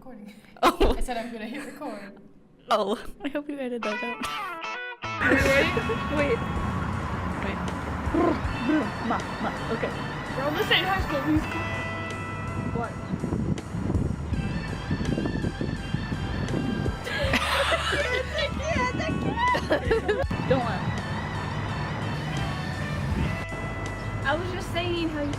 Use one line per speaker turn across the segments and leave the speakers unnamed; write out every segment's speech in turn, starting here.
recording.
Oh.
I said I'm gonna hit record.
Oh, I hope you edited that out.
Wait.
Ma, okay.
We're on the same high school musical.
What? I can't. Don't laugh.
I was just saying how you...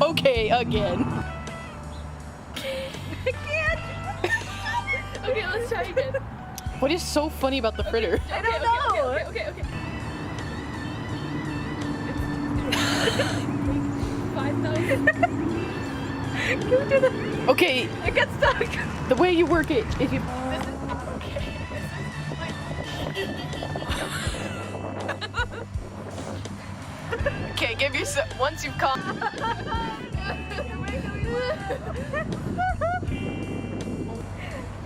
Okay, again.
I can't. Okay, let's try again.
What is so funny about the fritter?
I don't know. Okay. 5,000.
Can we do that? Okay.
I got stuck.
The way you work it, if you...
This is okay.
Okay, give yourself... Once you've calmed...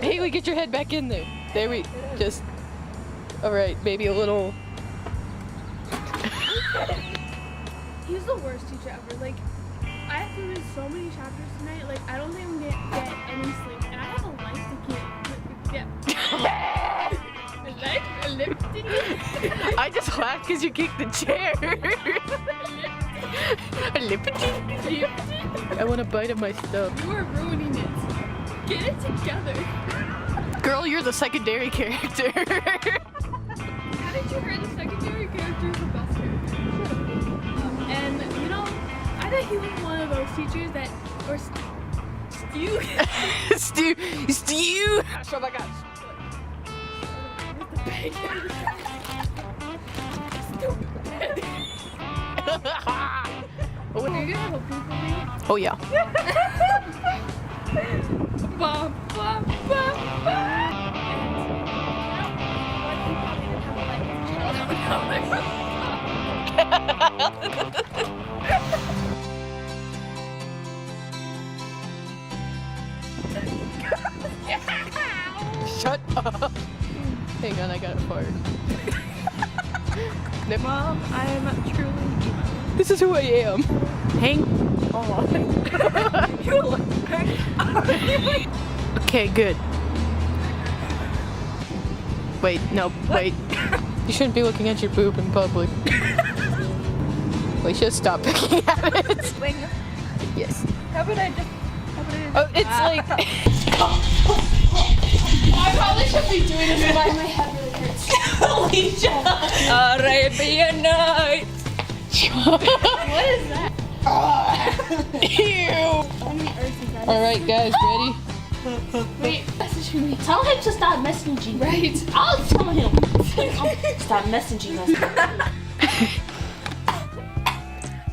Haley, get your head back in there. There we... Just... Alright, maybe a little...
He's the worst teacher ever. Like, I have to read so many chapters tonight. Like, I don't think I'm gonna get any sleep. And I have a life to get.
I just laughed because you kicked the chair. I want a bite of my stuff.
You are ruining it. Get it together.
Girl, you're the secondary character.
How did you hear the secondary character is the best character? And, you know, I bet he was one of those teachers that were
Stew.
Oh my gosh. Are you gonna have a poop for me?
Oh yeah.
Ba, ba, ba, ba.
Shut up. Hang on, I got a fart.
Mom, I am truly emo.
This is who I am. Hang on. Okay, good. Wait, no, wait. You shouldn't be looking at your boob in public. We should stop picking at it.
Wait,
Yes.
how about I just...
Oh, it's like...
I probably should be doing this while my head really hurts.
Alicia!
Arabian Nights! What is that?
Ew!
How many earths is that?
Alright, guys, ready?
Wait, message me.
Tell him to stop messaging.
Right.
I'll tell him. Stop messaging us.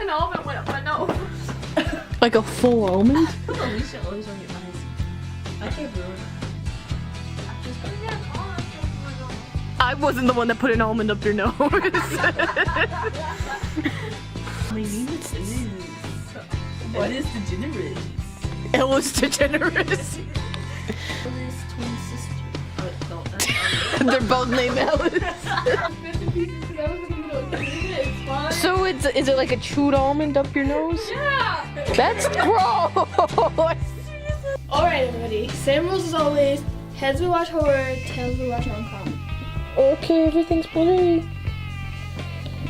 An almond went up my nose.
Like a full almond?
Alicia always on your eyes. I can't ruin it.
I wasn't the one that put an almond up your nose.
My name is What is degenerate?
Ella's degenerate.
Ella's twin sister. Oh, no,
They're both named Ellis. So is it like a chewed almond up your nose?
Yeah!
That's gross.
Alright, everybody. Same rules as always. Heads we watch horror, tails we watch rom-com.
Okay, everything's blurry.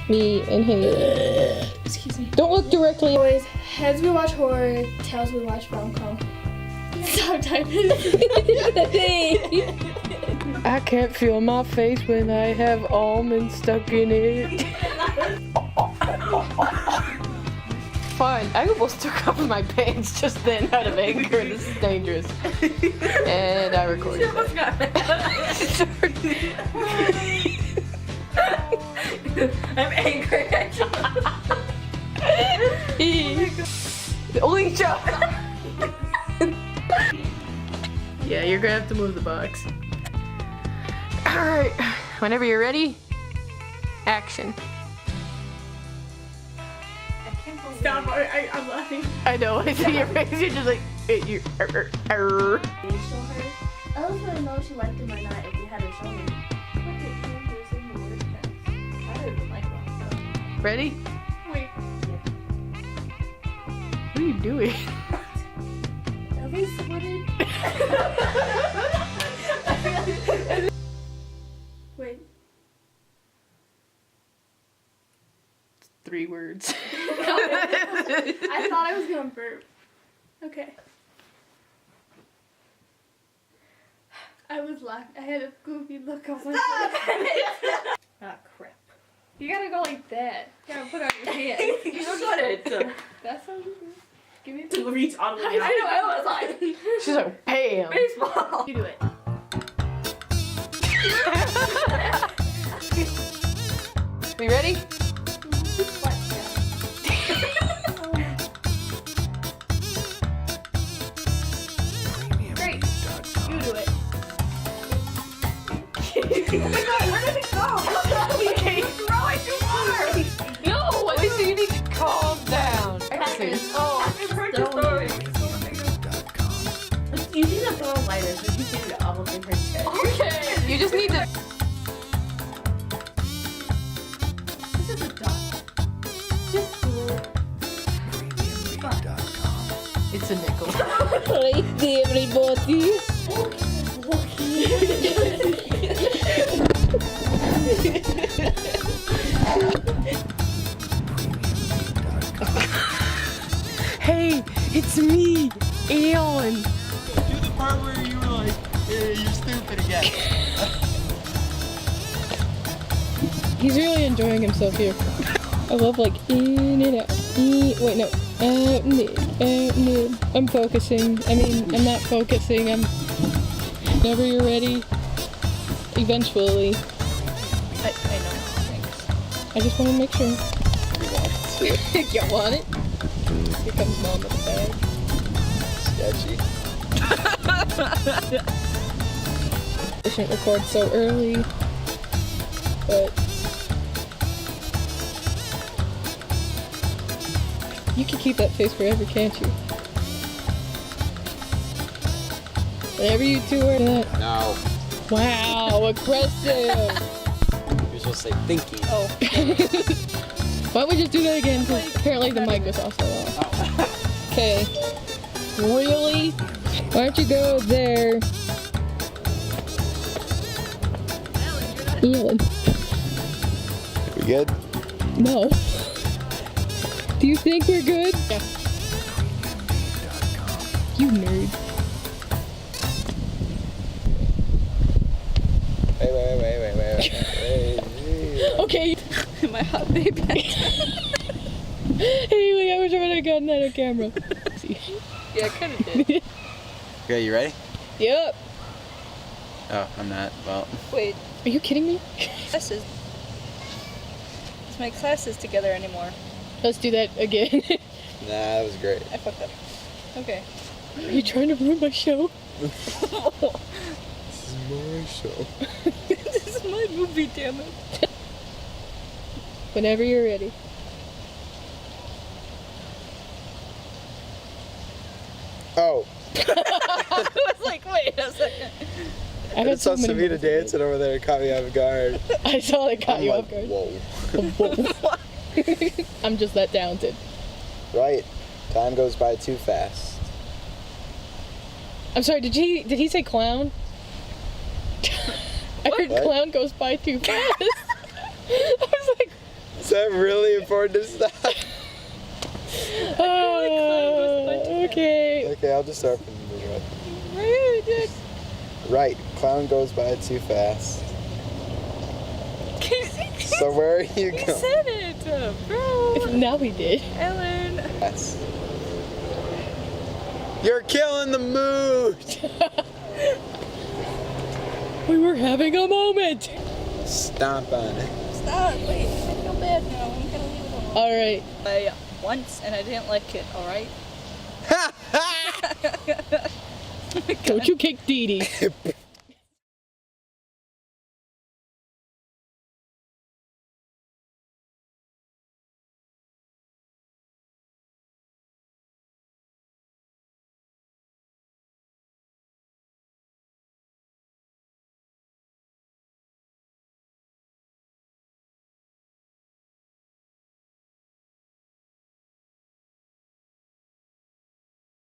Me and Haley.
Excuse me.
Don't look directly.
Always, heads we watch horror, tails we watch rom-com. Stop typing.
I can't feel my face when I have almonds stuck in it. Fine, I almost took off my pants just then out of anger. This is dangerous. And I recorded
I'm angry at you.
Alicia! Yeah, you're gonna have to move the box. Alright, whenever you're ready, action.
Stop, I'm laughing.
I know, I see your face, you're just like, you're,
Show her. I was gonna know if she liked him or not if you had her show me. I didn't like that.
Ready?
Wait.
What are you doing?
At least what did... Wait.
3 words.
I thought I was gonna burp. Okay. I was laughing. I had a goofy look on my face.
Ah, crap.
You gotta go like that. You gotta put it on your hand.
You got it.
That's how you do it. Give me a
To reach all the way out.
I know, I was like...
She's like, bam!
Baseball.
You do it.
We ready?
Great. You do it.
Oh my god, where did it go?
Okay.
Throw it too hard.
No, Lisa, you need to calm down.
Oh, you need to throw a lighter so you can get almost in her head.
Okay. You just need to.
This is a duck. Just do it.
It's a nickel.
Right, everybody.
Hey, it's me, Alan.
Do the part where you were like, hey, you're stupid again.
He's really enjoying himself here. I love like in and out. Wait, no. Out and in. I'm focusing. I mean, I'm not focusing. I'm. Whenever you're ready. Eventually.
I know. Thanks.
I just want to make sure.
You
You want it? Here comes mom with the bag.
sketchy.
I shouldn't record so early. But. You can keep that face forever, can't you? Whenever you two are that.
No,
Wow, aggressive!
you're supposed to say thinking.
Oh. Why don't we just do that again? Because apparently the mic was also off. Okay. Really? Why don't you go there? Alan.
We good?
No. Do you think we're good? Yeah. You nerd.
Wait.
Okay.
My hot baby.
Anyway, I wish I would have gotten that on camera.
Yeah, I kind of did.
Okay, you ready?
Yep.
Oh, I'm not. Well,
Wait,
Are you kidding me?
classes. My classes together anymore.
Let's do that again.
nah, that was great.
I fucked up. Okay.
Are you trying to ruin my show?
This is my show.
This is my movie, damn it.
Whenever you're ready.
Oh,
I was like, wait a second.
I
I
had
saw
so many
Savita dancing over there and caught me off guard.
I saw it caught
I'm
you
like,
off guard.
whoa.
I'm just that talented.
Right. Time goes by too fast.
I'm sorry, did he say clown? I heard
What?
clown goes by too fast. I was like,
Is that really important to stop?
okay.
Okay, I'll just start from the beginning.
Rude.
Right. Clown goes by too fast. So where are you
You
going?
said it, bro.
Now we did.
Ellen.
Yes. You're killing the mood.
We were having a moment.
Stomp on it.
Stop. Wait, I feel bad now. I'm gonna leave it alone.
All right.
I once and I didn't like it. All right.
Don't you kick Dee Dee.